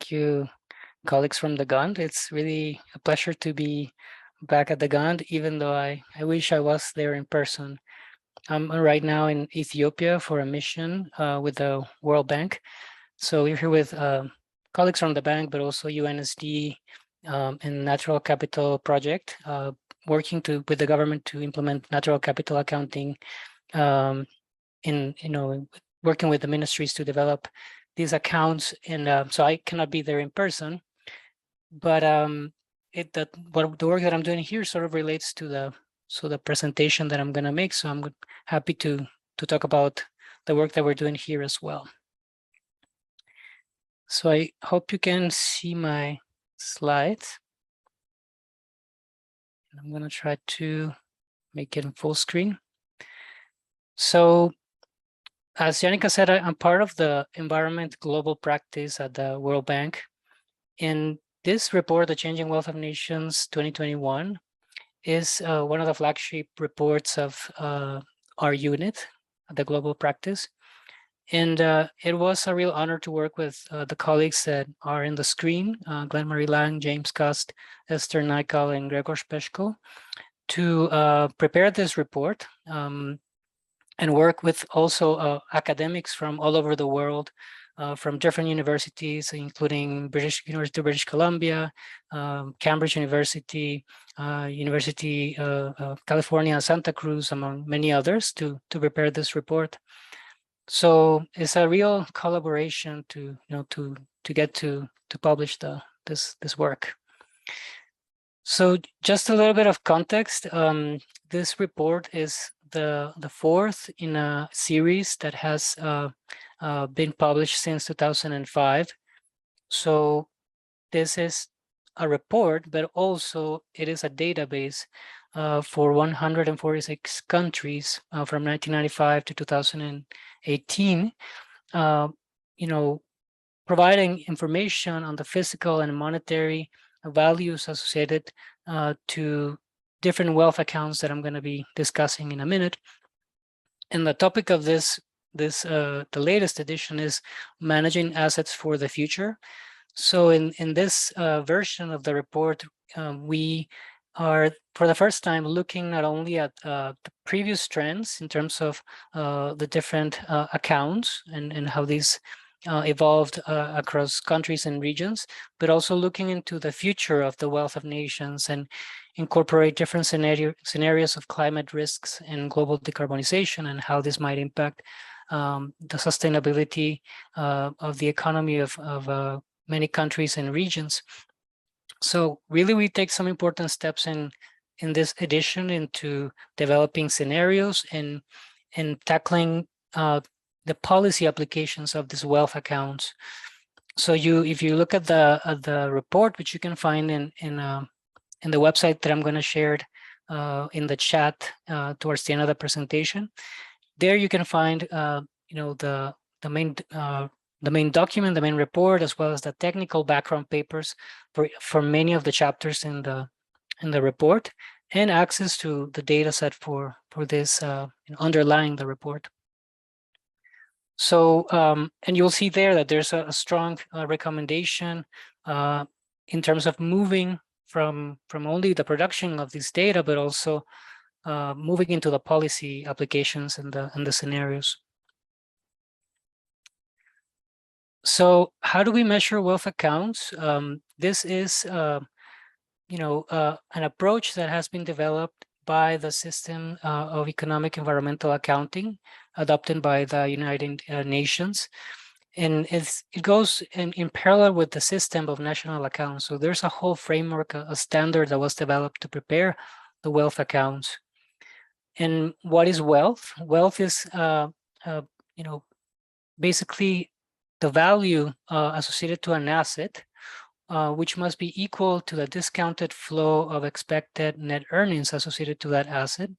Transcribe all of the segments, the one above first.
Thank you, colleagues from the GUND. It's really a pleasure to be back at the GUND, even though I wish I was there in person. I'm right now in Ethiopia for a mission with the World Bank. So we're here with colleagues from the bank, but also UNSD and Natural Capital Project, working with the government to implement natural capital accounting working with the ministries to develop these accounts. And so I cannot be there in person, but the work that I'm doing here sort of relates to the presentation that I'm going to make. So I'm happy to talk about the work that we're doing here as well. So I hope you can see my slides. I'm going to try to make it in full screen. So as Janica said, I'm part of the Environment Global Practice at the World Bank. And this report, The Changing Wealth of Nations 2021, is one of the flagship reports of our unit, the Global Practice. And it was a real honor to work with the colleagues that are in the screen, Glenn Marie Lang, James Cust, Esther Naikal, and Gregor Speshko, to prepare this report and work with also academics from all over the world, from different universities, including University of British Columbia, Cambridge University, University of California, Santa Cruz, among many others, to prepare this report. So it's a real collaboration to get to publish this work. So just a little bit of context. This report is the fourth in a series that has been published since 2005. So this is a report, but also it is a database for 146 countries from 1995 to 2018, providing information on the physical and monetary values associated to different wealth accounts that I'm going to be discussing in a minute. And the topic of the latest edition is managing assets for the future. So in this version of the report, we are for the first time looking not only at the previous trends in terms of the different accounts and how these evolved across countries and regions, but also looking into the future of the wealth of nations and incorporate different scenarios of climate risks and global decarbonization and how this might impact the sustainability of the economy of many countries and regions. So really, we take some important steps in this edition into developing scenarios and tackling the policy applications of these wealth accounts. So if you look at the report, which you can find in the website that I'm going to share in the chat towards the end of the presentation, there you can find the main document, the main report, as well as the technical background papers for many of the chapters in the report, and access to the data set for this underlying the report. So, and you'll see there that there's a strong recommendation in terms of moving from only the production of this data, but also moving into the policy applications and the scenarios. So how do we measure wealth accounts? This is, an approach that has been developed by the system of economic environmental accounting adopted by the United Nations. And it goes in parallel with the system of national accounts. So there's a whole framework, a standard that was developed to prepare the wealth accounts. And what is wealth? Wealth is, basically the value associated to an asset, which must be equal to the discounted flow of expected net earnings associated to that asset.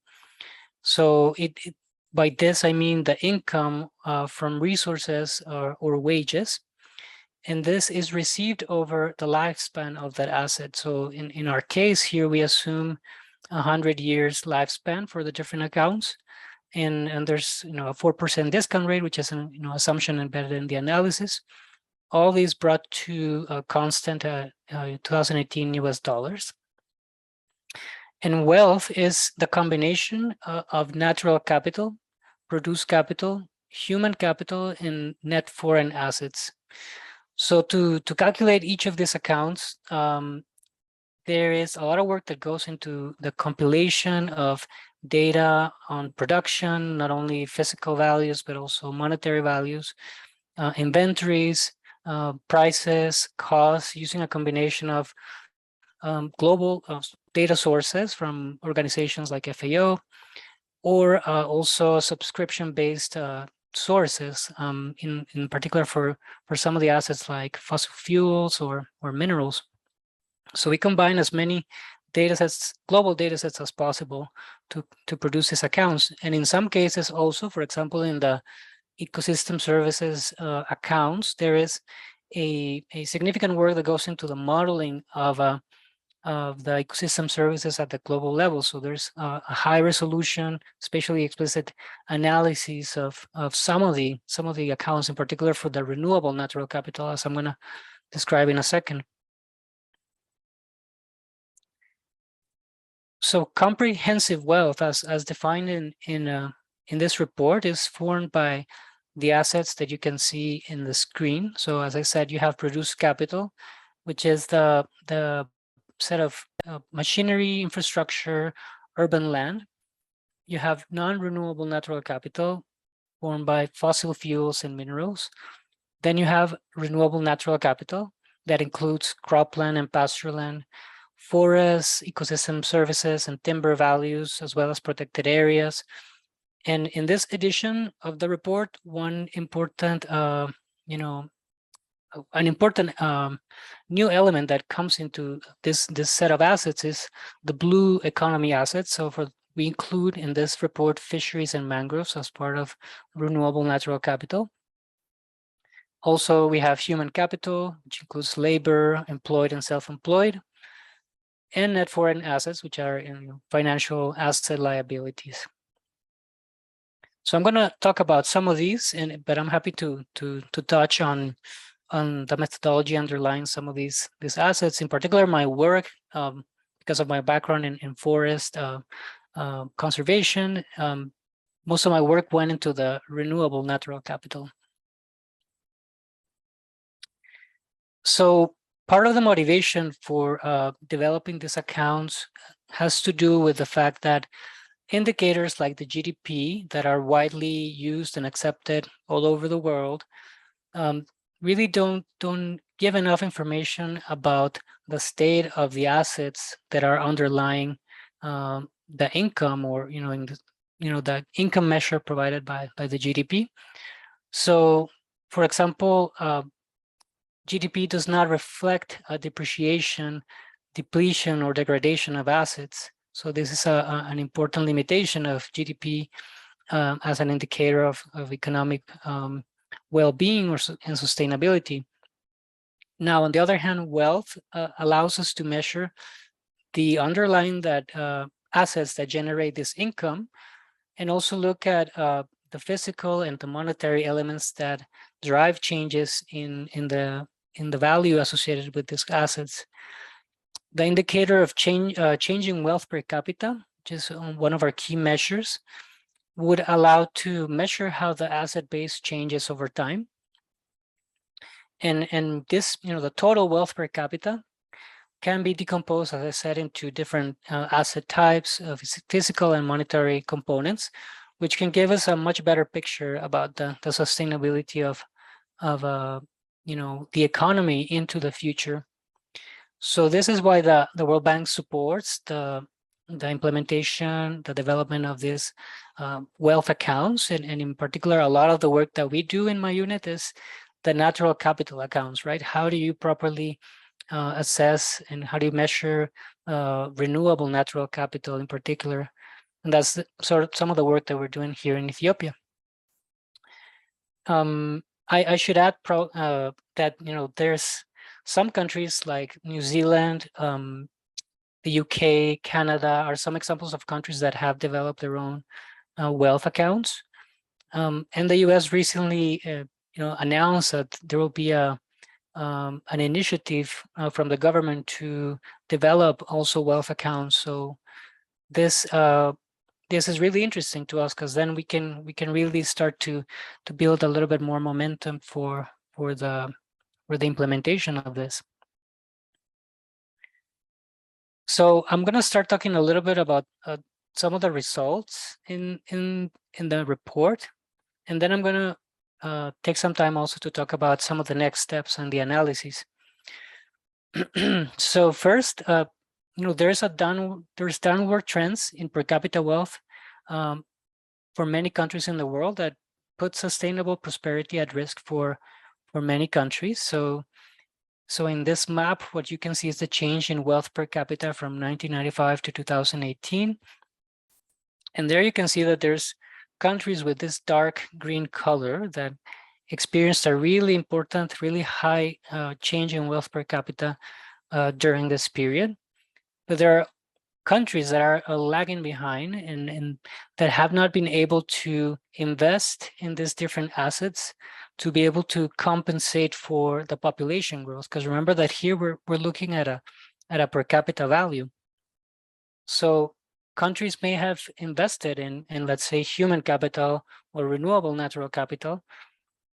So by this, I mean the income from resources or wages. And this is received over the lifespan of that asset. So in our case here, we assume 100 years lifespan for the different accounts. And there's a 4% discount rate, which is an assumption embedded in the analysis. all these brought to a constant 2018 US dollars. And wealth is the combination of natural capital, produced capital, human capital, and net foreign assets. So to calculate each of these accounts, there is a lot of work that goes into the compilation of data on production, not only physical values, but also monetary values, inventories, prices, costs, using a combination of global data sources from organizations like FAO, or also subscription-based sources, in particular for some of the assets like fossil fuels or minerals. So we combine as many data sets, global data sets as possible to produce these accounts. And in some cases also, for example, in the ecosystem services accounts, there is a significant work that goes into the modeling of the ecosystem services at the global level. So there's a high resolution, spatially explicit analysis of some of the accounts, in particular for the renewable natural capital, as I'm going to describe in a second. So comprehensive wealth, as defined in this report, is formed by the assets that you can see in the screen. So as I said, you have produced capital, which is the set of machinery, infrastructure, urban land. You have non-renewable natural capital formed by fossil fuels and minerals. Then you have renewable natural capital that includes cropland and pasture land, forests, ecosystem services, and timber values, as well as protected areas. And in this edition of the report, one important, an important new element that comes into this set of assets is the blue economy assets. So we include in this report fisheries and mangroves as part of renewable natural capital. Also, we have human capital, which includes labor, employed and self-employed, and net foreign assets, which are financial asset liabilities. So I'm going to talk about some of these, but I'm happy to touch on the methodology underlying some of these assets. In particular, my work, because of my background in forest conservation, most of my work went into the renewable natural capital. So part of the motivation for developing these accounts has to do with the fact that indicators like the GDP that are widely used and accepted all over the world really don't give enough information about the state of the assets that are underlying the income, or the income measure provided by the GDP. So, for example, GDP does not reflect a depreciation, depletion, or degradation of assets. So this is an important limitation of GDP as an indicator of economic well-being and sustainability. Now, on the other hand, wealth allows us to measure the underlying assets that generate this income, and also look at the physical and the monetary elements that drive changes in the value associated with these assets. The indicator of changing wealth per capita, which is one of our key measures, would allow to measure how the asset base changes over time. And this, the total wealth per capita can be decomposed, as I said, into different asset types of physical and monetary components, which can give us a much better picture about the sustainability of the economy into the future. So this is why the World Bank supports the implementation, the development of these wealth accounts, and in particular, a lot of the work that we do in my unit is the natural capital accounts, right? How do you properly assess and how do you measure renewable natural capital in particular? And that's sort of some of the work that we're doing here in Ethiopia. I should add that there's some countries like New Zealand, the UK, Canada are some examples of countries that have developed their own wealth accounts. And the US recently announced that there will be a an initiative from the government to develop also wealth accounts. So this is really interesting to us, because then we can really start to build a little bit more momentum for the implementation of this. So I'm going to start talking a little bit about some of the results in the report, and then I'm going to take some time also to talk about some of the next steps and the analysis. So first, there's downward trends in per capita wealth for many countries in the world that put sustainable prosperity at risk for many countries. So in this map, what you can see is the change in wealth per capita from 1995 to 2018. And there you can see that there's countries with this dark green color that experienced a really important, really high change in wealth per capita during this period. But there are countries that are lagging behind and that have not been able to invest in these different assets to be able to compensate for the population growth. Because remember that here we're looking at a per capita value. So countries may have invested in let's say human capital or renewable natural capital,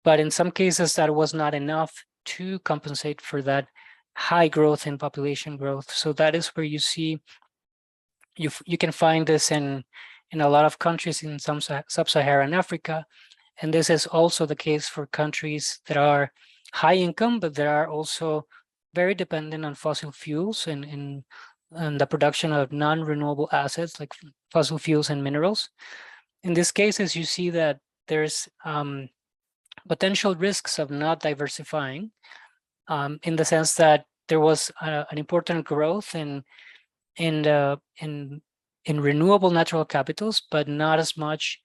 but in some cases that was not enough to compensate for that high growth in population growth. So that is where you see you can find this in a lot of countries in some sub-Saharan Africa. And this is also the case for countries that are high income, but that are also very dependent on fossil fuels and the production of non-renewable assets like fossil fuels and minerals. In these cases, you see that there's potential risks of not diversifying in the sense that there was an important growth in renewable natural capitals, but not as much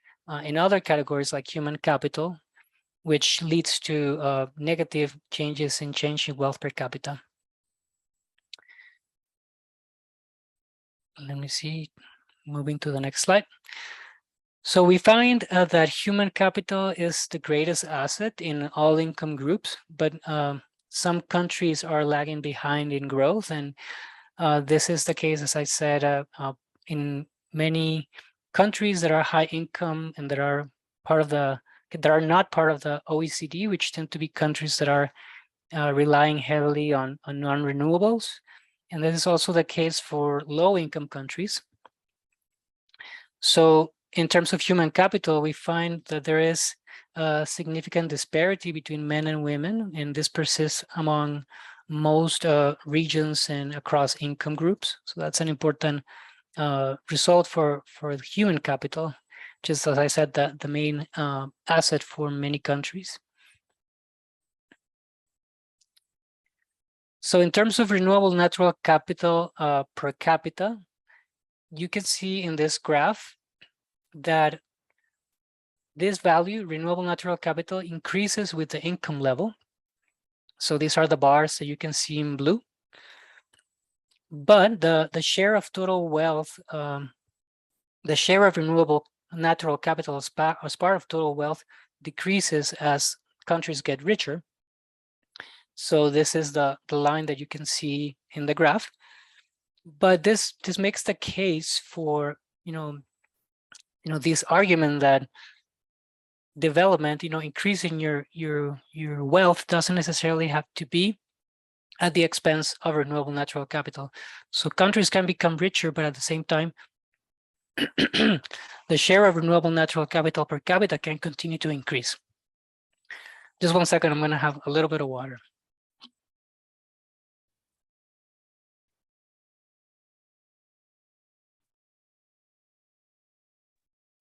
in other categories like human capital, which leads to negative changes in wealth per capita. Let me see, moving to the next slide. So we find that human capital is the greatest asset in all income groups, but some countries are lagging behind in growth. And this is the case, as I said, in many countries that are high income and that are not part of the OECD, which tend to be countries that are relying heavily on non-renewables. And this is also the case for low income countries. So in terms of human capital, we find that there is a significant disparity between men and women, and this persists among most regions and across income groups. So that's an important result for the human capital, just as I said, that the main asset for many countries. So in terms of renewable natural capital per capita, you can see in this graph that this value, renewable natural capital, increases with the income level. So these are the bars that you can see in blue. But the share of total wealth, the share of renewable natural capital as part of total wealth decreases as countries get richer. So this is the line that you can see in the graph. But this makes the case for this argument that development, increasing your wealth doesn't necessarily have to be at the expense of renewable natural capital. So countries can become richer, but at the same time, the share of renewable natural capital per capita can continue to increase. Just 1 second, I'm going to have a little bit of water.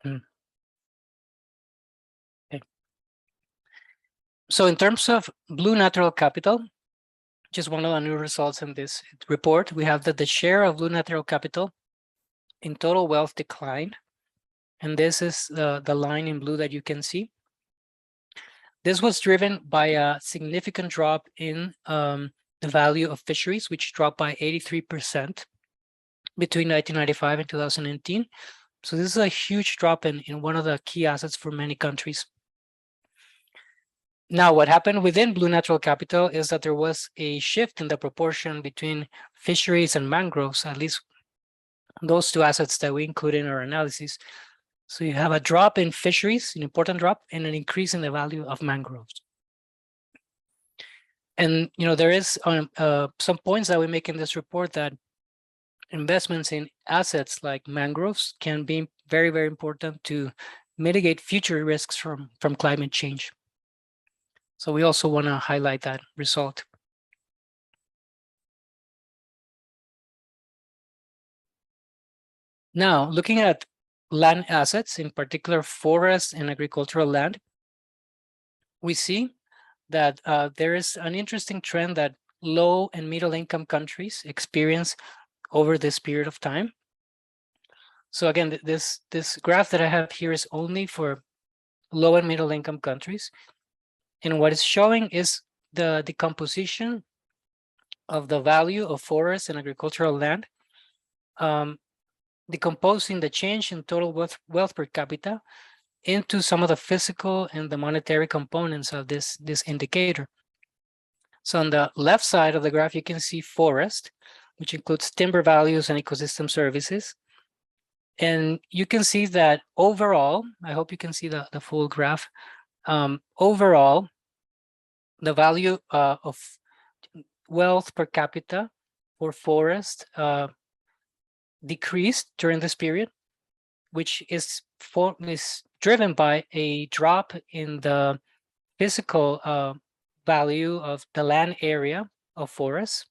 Okay. So in terms of blue natural capital, just one of the new results in this report, we have that the share of blue natural capital in total wealth declined. And this is the line in blue that you can see. This was driven by a significant drop in the value of fisheries, which dropped by 83% between 1995 and 2018. So this is a huge drop in one of the key assets for many countries. Now, what happened within Blue Natural Capital is that there was a shift in the proportion between fisheries and mangroves, at least those two assets that we include in our analysis. So you have a drop in fisheries, an important drop, and an increase in the value of mangroves. And there is some points that we make in this report that investments in assets like mangroves can be very, very important to mitigate future risks from climate change. So we also want to highlight that result. Now, looking at land assets, in particular forest and agricultural land, we see that there is an interesting trend that low and middle income countries experience over this period of time. So again, this graph that I have here is only for low and middle income countries. And what it's showing is the decomposition of the value of forests and agricultural land, decomposing the change in total wealth per capita into some of the physical and the monetary components of this indicator. So on the left side of the graph, you can see forest, which includes timber values and ecosystem services. And you can see that overall, I hope you can see the full graph. Overall, the value of wealth per capita for forest decreased during this period, which is driven by a drop in the physical value of the land area of forests.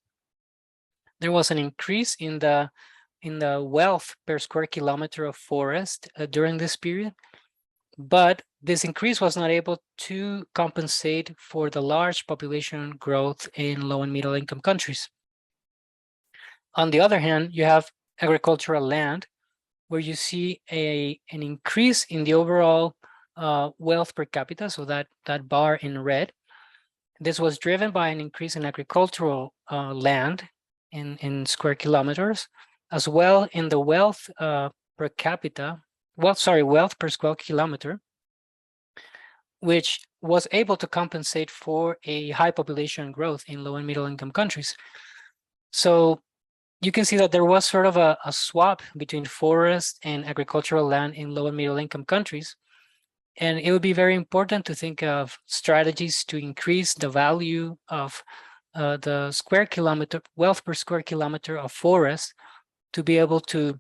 There was an increase in the wealth per square kilometer of forest during this period, but this increase was not able to compensate for the large population growth in low and middle income countries. On the other hand, you have agricultural land, where you see an increase in the overall wealth per capita, so that bar in red. This was driven by an increase in agricultural land in square kilometers, as well in the wealth per capita, wealth per square kilometer, which was able to compensate for a high population growth in low and middle income countries. So you can see that there was sort of a swap between forest and agricultural land in low and middle income countries. And it would be very important to think of strategies to increase the value of the square kilometer, wealth per square kilometer of forest, to be able to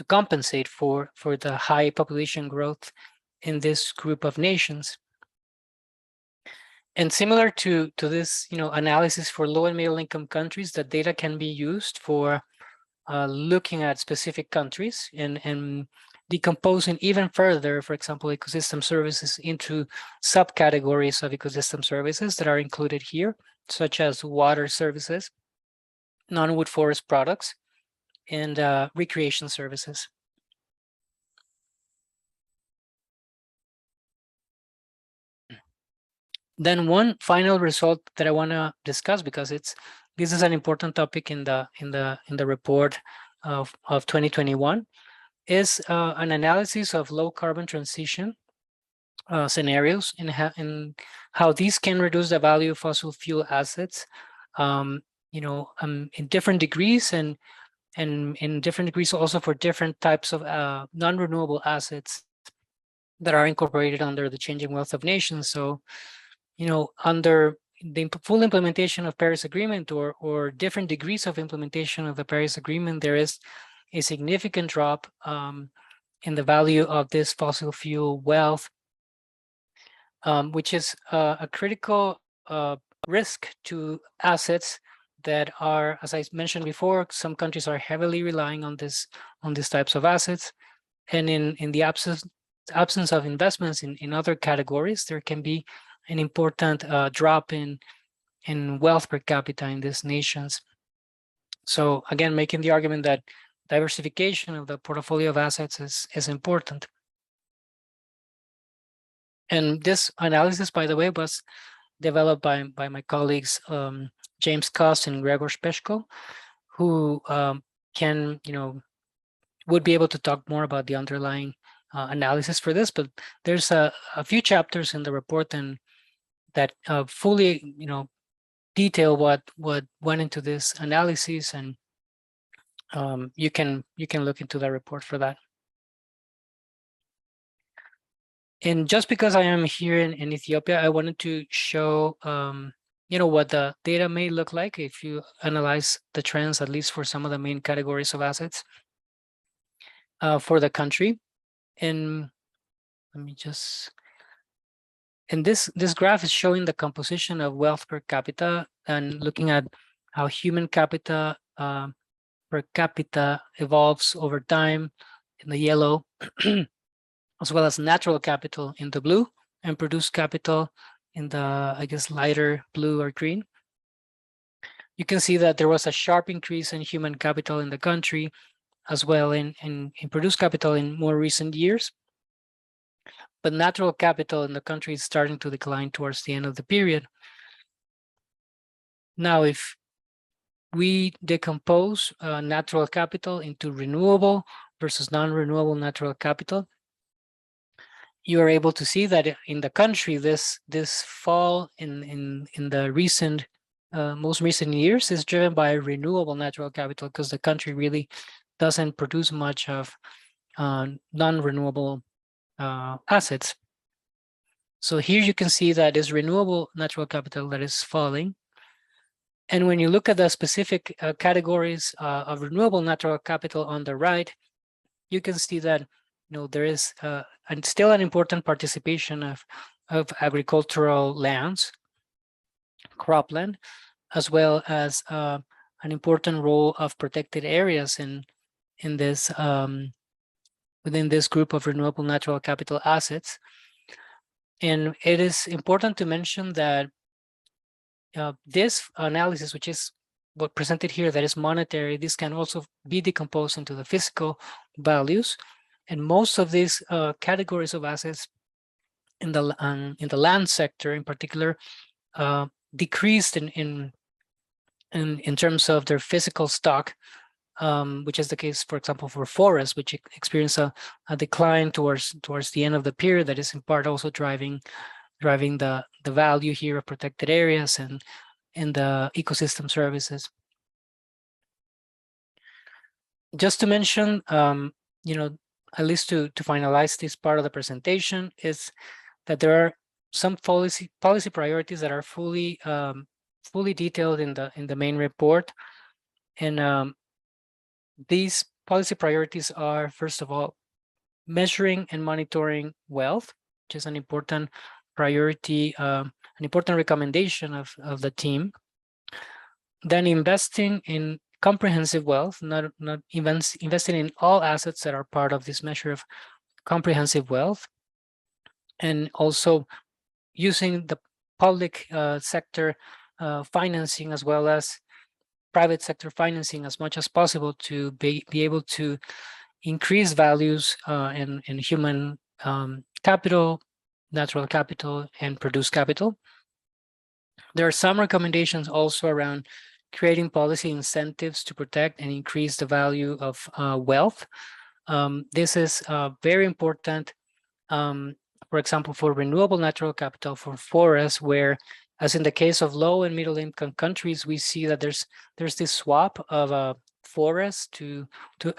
compensate for the high population growth in this group of nations. And similar to this, analysis for low and middle income countries, the data can be used for looking at specific countries and decomposing even further, for example, ecosystem services into subcategories of ecosystem services that are included here, such as water services, non-wood forest products, and recreation services. Then one final result that I want to discuss, because this is an important topic in the report of 2021, is an analysis of low carbon transition scenarios and how these can reduce the value of fossil fuel assets, in different degrees and in different degrees also for different types of non-renewable assets that are incorporated under the Changing Wealth of Nations. So, under the full implementation of Paris Agreement or different degrees of implementation of the Paris Agreement, there is a significant drop in the value of this fossil fuel wealth, which is a critical risk to assets that are, as I mentioned before, some countries are heavily relying on these types of assets, and in the absence of investments in other categories, there can be an important drop in wealth per capita in these nations. So again, making the argument that diversification of the portfolio of assets is important. And this analysis, by the way, was developed by my colleagues James Cost and Gregor Speshko, who would be able to talk more about the underlying analysis for this. But there's a few chapters in the report, and that fully, detail what went into this analysis, and you can look into that report for that. And just because I am here in Ethiopia, I wanted to show what the data may look like if you analyze the trends, at least for some of the main categories of assets for the country. And let me just, and this graph is showing the composition of wealth per capita and looking at how human capita per capita evolves over time in the yellow, as well as natural capital in the blue, and produced capital in the, I guess, lighter blue or green. You can see that there was a sharp increase in human capital in the country, as well in produced capital in more recent years. But natural capital in the country is starting to decline towards the end of the period. Now, if we decompose natural capital into renewable versus non-renewable natural capital, you are able to see that in the country, this fall in the recent most recent years is driven by renewable natural capital, because the country really doesn't produce much of non-renewable assets. So here you can see that is renewable natural capital that is falling. And when you look at the specific categories of renewable natural capital on the right, you can see that there is and still an important participation of agricultural lands, cropland, as well as an important role of protected areas in this within this group of renewable natural capital assets. And it is important to mention that this analysis, which is what presented here, that is monetary, this can also be decomposed into the physical values. And most of these categories of assets in the land sector, in particular, decreased in terms of their physical stock, which is the case, for example, for forests, which experience a decline towards the end of the period. That is in part also driving the value here of protected areas and the ecosystem services. Just to mention, at least to finalize this part of the presentation, is that there are some policy priorities that are fully detailed in the main report. And these policy priorities are, first of all, measuring and monitoring wealth, which is an important priority, an important recommendation of the team. Then investing in comprehensive wealth, not investing in all assets that are part of this measure of comprehensive wealth, and also using the public sector financing as well as private sector financing as much as possible to be able to increase values in human capital, natural capital, and produced capital. There are some recommendations also around creating policy incentives to protect and increase the value of wealth. This is very important, for example, for renewable natural capital, for forests, where, as in the case of low and middle income countries, we see that there's this swap of forests to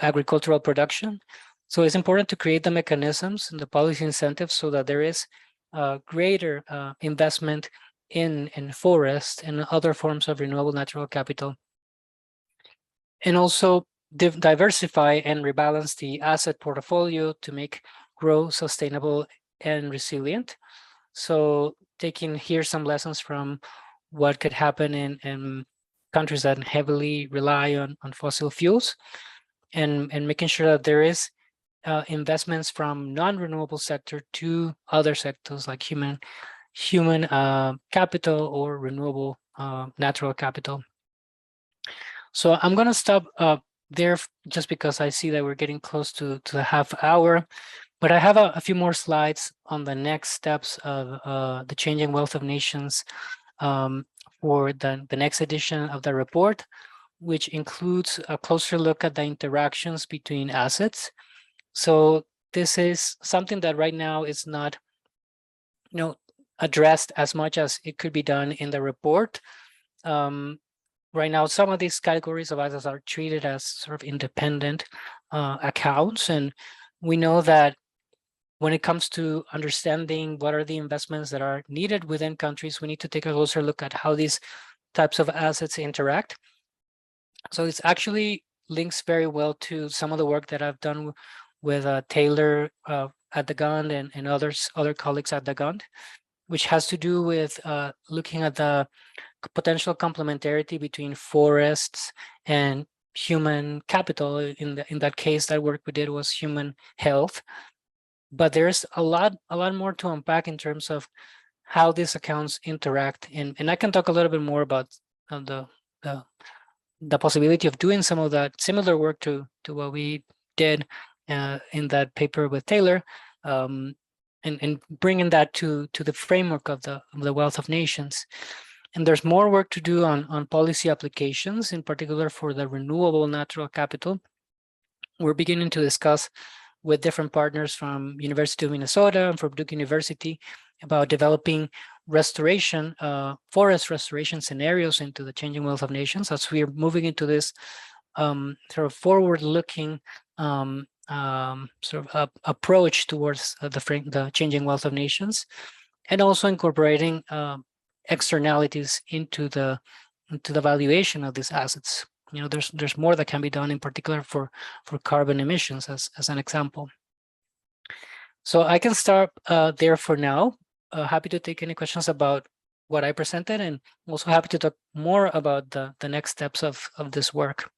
agricultural production. So it's important to create the mechanisms and the policy incentives so that there is greater investment in forests and other forms of renewable natural capital. And also diversify and rebalance the asset portfolio to make growth sustainable and resilient. So taking here some lessons from what could happen in countries that heavily rely on fossil fuels, and making sure that there is investments from non-renewable sector to other sectors like human capital or renewable natural capital. So I'm going to stop there just because I see that we're getting close to the half hour. But I have a few more slides on the next steps of the Changing Wealth of Nations for the next edition of the report, which includes a closer look at the interactions between assets. So this is something that right now is not, addressed as much as it could be done in the report. Right now, some of these categories of assets are treated as sort of independent accounts, and we know that when it comes to understanding what are the investments that are needed within countries, we need to take a closer look at how these types of assets interact. So it's actually links very well to some of the work that I've done with Taylor at the GUND and other colleagues at the GUND, which has to do with looking at the potential complementarity between forests and human capital. In that case, that work we did was human health. But there's a lot more to unpack in terms of how these accounts interact, and I can talk a little bit more about the possibility of doing some of that similar work to what we did in that paper with Taylor, and bringing that to the framework of the wealth of nations. And there's more work to do on policy applications, in particular for the renewable natural capital. We're beginning to discuss with different partners from University of Minnesota and from Duke University about developing restoration, forest restoration scenarios into the changing wealth of nations, as we are moving into this sort of forward-looking approach towards the changing wealth of nations, and also incorporating externalities into the valuation of these assets. You know, there's more that can be done, in particular for carbon emissions, as an example. So I can start there for now. Happy to take any questions about what I presented, and also happy to talk more about the next steps of this work.